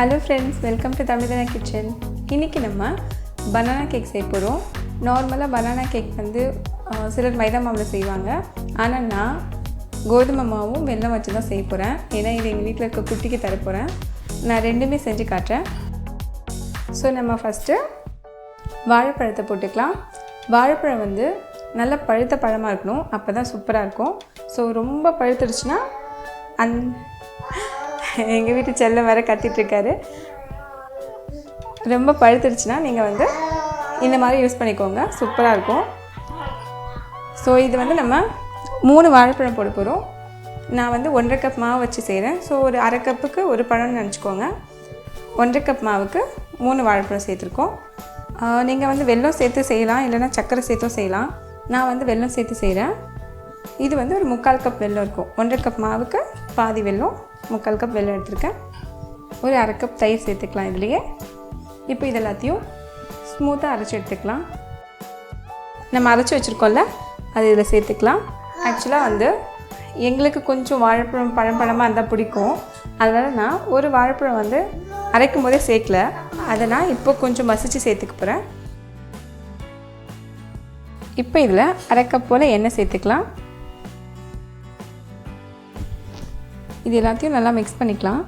Hello friends, welcome to Tamil Dheena Kitchen. இன்னைக்கு நம்ம banana cake செய்ய போறோம். நார்மலா banana cake வந்து சிலர் மைதா மாவுல செய்வாங்க. ஆனா நான் கோதுமை மாவும் வெல்லம் வச்சு தான் செய்ய போறேன். ஏன்னா இது எங்க வீட்ல இருக்க குட்டிக்கு தர போறேன். நான் ரெண்டுமே செஞ்சு காட்றேன். சோ நம்ம ஃபர்ஸ்ட் வாழைப்பழத்தை போட்டுக்கலாம். வாழைப்பழம் வந்து நல்ல பழுத்த பழமா இருக்கணும். அப்பதான் சூப்பரா இருக்கும். சோ ரொம்ப பழுத்துடுச்சுனா எங்க வீட்டு செல்லம் வேற கத்திட்டு இருக்காரு. ரொம்ப பழுத்துடுச்சுனா நீங்க வந்து இந்த மாதிரி யூஸ் பண்ணிக்கோங்க. சூப்பரா இருக்கும். சோ இது வந்து நம்ம 3 வாழைப்பழம் போட போறோம். நான் வந்து 1.5 கப் மாவு வச்சு செய்றேன். சோ ஒரு 1/2 கப்புக்கு ஒரு பழம்னு நினைச்சுக்கோங்க. 1.5 கப் மாவுக்கு 3 வாழைப்பழம் சேர்த்துருக்கோம். நீங்க வந்து வெல்லம் சேர்த்து செய்யலாம் இல்லனா சக்கரை சேர்த்தும் செய்யலாம். நான் வந்து வெல்லம் சேர்த்து செய்றேன். இது வந்து ஒரு 3/4 கப் வெல்லம் இருக்கும். 1.5 கப் மாவுக்கு பாதி வெல்லம், 3/4 கப் வெல்லம் எடுத்துர்க்கேன். ஒரு 1/2 கப் தயிர் சேர்த்துக்கலாம் இதுலயே. இப்போ இது எல்லாத்தையும் ஸ்மூத்தா அரைச்சு எடுத்துக்கலாம். நம்ம அரைச்சு வச்சிருக்கோம்ல, அது இதல சேர்த்துக்கலாம். एक्चुअली வந்து எங்களுக்கு கொஞ்சம் வாழைப்பழம் பழமா இருந்தா பிடிக்கும். அதனால நான் ஒரு வாழைப்பழம் வந்து அரைக்கும்போதே சேர்க்கல. அத நான் இப்போ கொஞ்சம் மசிச்சு சேர்த்துக்க போறேன். இப்போ இதல 1/2 கப் போல எண்ணெய் சேர்த்துக்கலாம். இது எல்லாத்தையும் நல்லா mix பண்ணிக்கலாம்.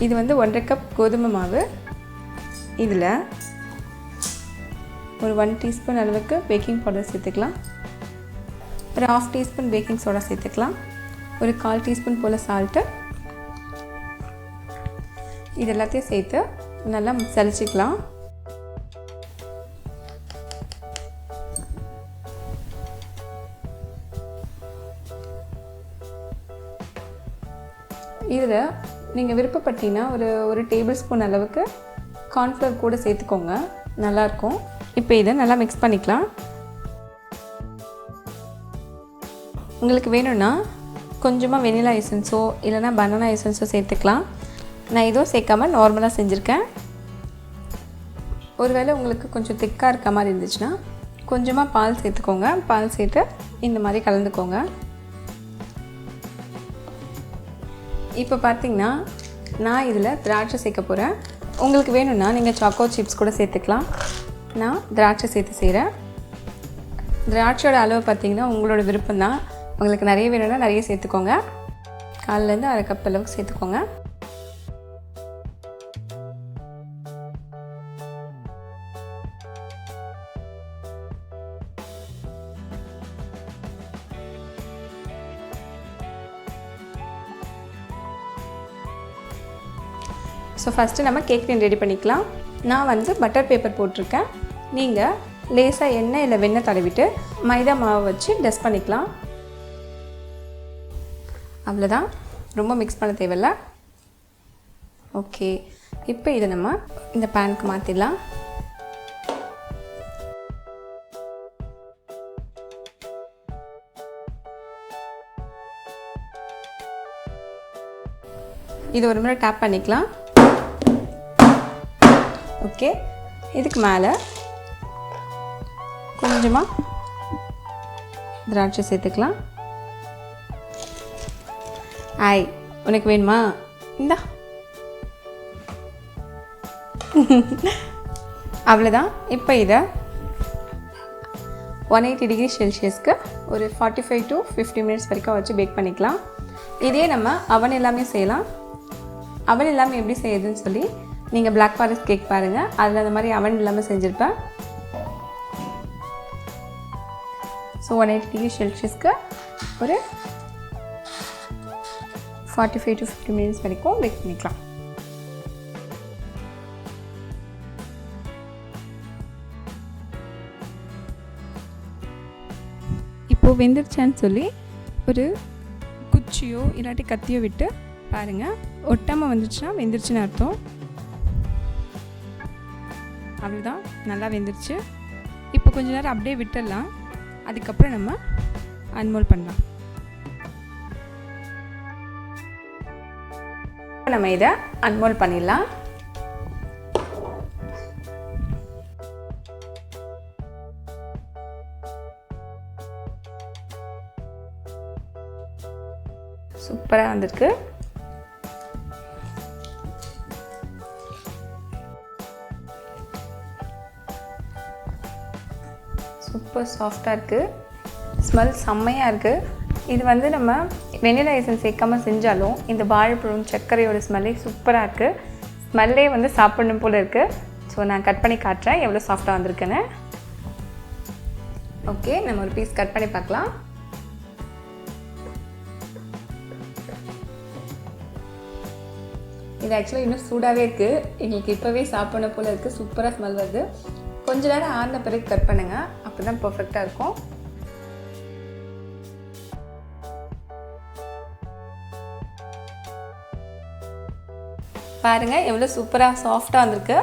இது வந்து 1.5 கப் கோதுமை மாவு. இதுல ஒரு 1 டீஸ்பூன் அளவுக்கு பேக்கிங் பவுடர் சேர்த்துக்கலாம். ஒரு 1/2 டீஸ்பூன் பேக்கிங் சோடா சேர்த்துக்கலாம். ஒரு 1/4 டீஸ்பூன் போல salt. இது எல்லாத்தையும் சேர்த்து நல்லா சலிச்சுக்கலாம். இதுல நீங்க விருப்பப்பட்டீனா ஒரு டேபிள் ஸ்பூன் அளவுக்கு corn flour கூட சேர்த்துக்கோங்க. நல்லா இருக்கும். இப்போ இத நல்லா mix பண்ணிக்கலாம். உங்களுக்கு வேணும்னா கொஞ்சமா வெனிலா எசன்ஸோ இல்லனா banana எசன்ஸோ சேர்த்துக்கலாம். நான் இதோ சேர்க்காம நார்மலா செஞ்சிருக்கேன். ஒருவேளை உங்களுக்கு கொஞ்சம் திக்கா இருக்க மாதிரி இருந்துச்சுனா கொஞ்சமா பால் சேர்த்துக்கோங்க. பால் சேர்த்து இந்த மாதிரி கலந்துக்கோங்க. இப்போ பாத்தீங்கன்னா நான் இதல திராட்சை சேர்க்க போறேன். உங்களுக்கு வேணும்னா நீங்க choco chips கூட சேர்த்துக்கலாம். நான் திராட்சை சேர்த்து செய்றேன். திராட்சையோட அளவு பாத்தீங்கன்னா உங்களோட விருப்பம் தான். உங்களுக்கு நிறைய வேணும்னா நிறைய சேர்த்துக்கோங்க. 1/4 இருந்து 1/2 கப் அளவுக்கு சேர்த்துக்கோங்க. ஸோ ஃபஸ்ட்டு நம்ம கேக் டின் ரெடி பண்ணிக்கலாம். நான் வந்து பட்டர் பேப்பர் போட்டிருக்கேன். நீங்கள் லேசாக எண்ணெய் இல்லை வெண்ணெய் தடவிட்டு மைதா மாவை வச்சு டஸ்ட் பண்ணிக்கலாம். அவ்வளோதான். ரொம்ப மிக்ஸ் பண்ண தேவையில்லை. ஓகே, இப்போ இதை நம்ம இந்த பேனுக்கு மாற்றிடலாம். இது ஒரு முறை டேப் பண்ணிக்கலாம். ஓகே, இதுக்கு மேலே கொஞ்சமா திராட்சை சேர்த்துக்கலாம். ஐ உனக்கு வேணுமா? இந்தா. அவ்வளோதான். இப்போ இதை 180 டிகிரி செல்சியஸ்க்கு ஒரு 45 to 50 மினிட்ஸ் வரைக்கும் வச்சு பேக் பண்ணிக்கலாம். இதே நம்ம அவன் எல்லாமே செய்யலாம். அவன் எல்லாமே எப்படி செய்யுதுன்னு சொல்லி நீங்கள் Black Forest கேக் பாருங்கள். அதில் அந்த மாதிரி அவன் இல்லாமல் செஞ்சுருப்பேன். ஸோ 180 டிகிரி செல்சியஸ்க்கு ஒரு 45 to 50 மினிட்ஸ் வரைக்கும் பேக் பண்ணிக்கலாம். இப்போது வெந்துருச்சான்னு சொல்லி ஒரு குச்சியோ இல்லாட்டி கத்தியோ விட்டு பாருங்கள். ஒட்டாமல் வந்துச்சுன்னா வெந்துருச்சுன்னு அர்த்தம். அவ்வளோதான், நல்லா வெந்துருச்சு. இப்போ கொஞ்ச நேரம் அப்படியே விட்டுடலாம். அதுக்கப்புறம் நம்ம அன்மோல் பண்ணலாம். நம்ம இதை அன்மோல் பண்ணிடலாம். சூப்பராக வந்திருக்கு. சூப்பர் சாஃப்டாக இருக்குது. ஸ்மெல் செம்மையாக இருக்குது. இது வந்து நம்ம வெனிலா எசன்ஸ் சேர்க்காமல் செஞ்சாலும் இந்த வாழைப்பழம் சர்க்கரையோட ஸ்மெல்லே சூப்பராக இருக்குது. ஸ்மெல்லே வந்து சாப்பிடணும் போல் இருக்குது. ஸோ நான் கட் பண்ணி காட்டுறேன் எவ்வளோ சாஃப்டாக வந்திருக்குன்னு. ஓகே, நம்ம ஒரு பீஸ் கட் பண்ணி பார்க்கலாம். இது ஆக்சுவலாக இன்னும் சூடாகவே இருக்குது. எங்களுக்கு இப்போவே சாப்பிடணும் போல் இருக்குது. சூப்பராக ஸ்மெல் வருது. கொஞ்ச நேரம் ஆறின பிறகு கட் பண்ணுங்கள், அப்போ தான் பர்ஃபெக்டாக இருக்கும். பாருங்கள் எவ்வளோ சூப்பராக சாஃப்டாக வந்திருக்கு.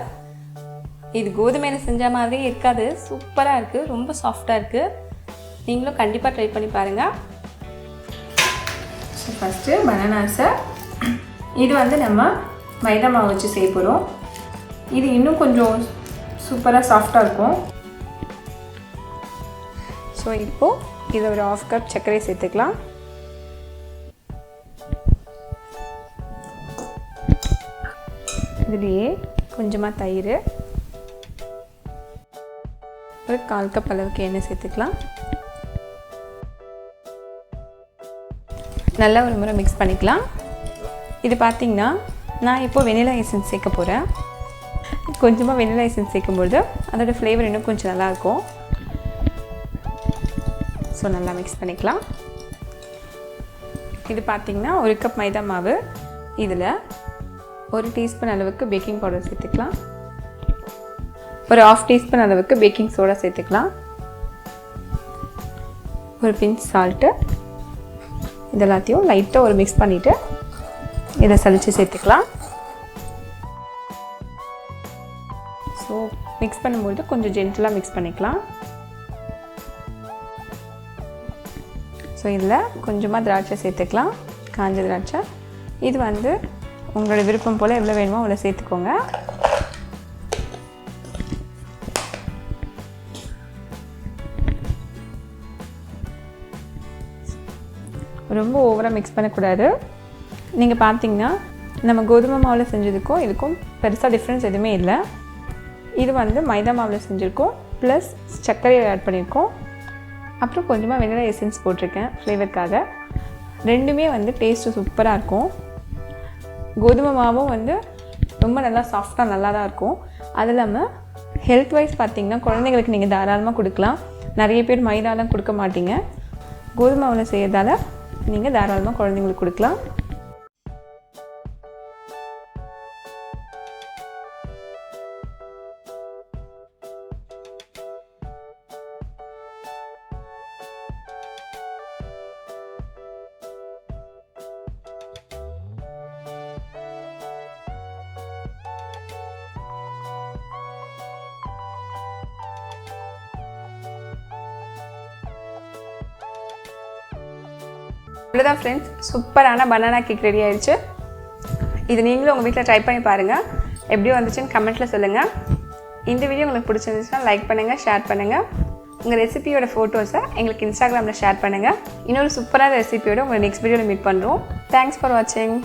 இது கோதுமையில் செஞ்ச மாதிரி இருக்காது, சூப்பராக இருக்குது. ரொம்ப சாஃப்டாக இருக்குது. நீங்களும் கண்டிப்பாக ட்ரை பண்ணி பாருங்கள். ஸோ ஃபஸ்ட்டு பனானாஸை இது வந்து நம்ம மைதா மாவு வச்சு செய்ய போகிறோம். இது இன்னும் கொஞ்சம் சூப்பராக சாஃப்டாக இருக்கும். ஸோ இப்போது இதை ஒரு 1/2 கப் சர்க்கரை சேர்த்துக்கலாம். இதுலேயே கொஞ்சமாக தயிர், ஒரு 1/4 கப் அளவுக்கு எண்ணெய் சேர்த்துக்கலாம். நல்லா ஒரு முறை மிக்ஸ் பண்ணிக்கலாம். இது பார்த்திங்கன்னா நான் இப்போது வெனிலா எசன்ஸ் சேர்க்க போகிறேன். கொஞ்சமாக வெனிலா எசன்ஸ் சேர்க்கும்போது அதோட ஃப்ளேவர் இன்னும் கொஞ்சம் நல்லாயிருக்கும். ஸோ நல்லா மிக்ஸ் பண்ணிக்கலாம். இது பார்த்திங்கன்னா 1 கப் மைதா மாவு. இதில் 1 டீஸ்பூன் அளவுக்கு பேக்கிங் பவுடர் சேர்த்துக்கலாம். ஒரு 1/2 டீஸ்பூன் அளவுக்கு பேக்கிங் சோடா சேர்த்துக்கலாம். ஒரு பிஞ்ச் சால்ட்டு. இது எல்லாத்தையும் லைட்டாக ஒரு மிக்ஸ் பண்ணிவிட்டு இதை சலித்து சேர்த்துக்கலாம். ஸோ மிக்ஸ் பண்ணும்போது கொஞ்சம் ஜென்டலாக மிக்ஸ் பண்ணிக்கலாம். ஸோ இதில் கொஞ்சமாக திராட்சை சேர்த்துக்கலாம், காஞ்ச திராட்சை. இது வந்து உங்களோட விருப்பம் போல் எவ்வளோ வேணுமோ அவ்வளோ சேர்த்துக்கோங்க. ரொம்ப ஓவராக மிக்ஸ் பண்ணக்கூடாது. நீங்கள் பார்த்தீங்கன்னா நம்ம கோதுமை மாவில் செஞ்சதுக்கும் இதுக்கும் பெருசாக டிஃப்ரென்ஸ் எதுவுமே இல்லை. இது வந்து மைதா மாவில் செஞ்சுருக்கோம், ப்ளஸ் சர்க்கரையை ஆட் பண்ணியிருக்கோம். அப்புறம் கொஞ்சமாக வெனிலா எசன்ஸ் போட்டிருக்கேன் ஃப்ளேவருக்காக. ரெண்டுமே வந்து டேஸ்ட்டு சூப்பராக இருக்கும். கோதுமை மாவும் வந்து ரொம்ப நல்லா சாஃப்டாக நல்லா தான் இருக்கும். அது இல்லாமல் ஹெல்த் வைஸ் பார்த்திங்கன்னா குழந்தைங்களுக்கு நீங்கள் தாராளமாக கொடுக்கலாம். நிறைய பேர் மைதாலாம் கொடுக்க மாட்டீங்க. கோதுமை மாவில் செய்யறதால நீங்கள் தாராளமாக குழந்தைங்களுக்கு கொடுக்கலாம். அவ்வளோதான் ஃப்ரெண்ட்ஸ், சூப்பரான பனானா கேக் ரெடி ஆயிடுச்சு. இது நீங்களும் உங்கள் வீட்டில் ட்ரை பண்ணி பாருங்கள். எப்படி வந்துச்சுன்னு கமெண்ட்டில் சொல்லுங்கள். இந்த வீடியோ உங்களுக்கு பிடிச்சிருந்துச்சுன்னா லைக் பண்ணுங்கள், ஷேர் பண்ணுங்கள். உங்கள் ரெசிபியோட ஃபோட்டோஸை எங்களுக்கு இன்ஸ்டாகிராமில் ஷேர் பண்ணுங்கள். இன்னொரு சூப்பரான ரெசிபியோட உங்களை நெக்ஸ்ட் வீடியோவில் மீட் பண்ணுறோம். தேங்க்ஸ் ஃபார் வாட்சிங்.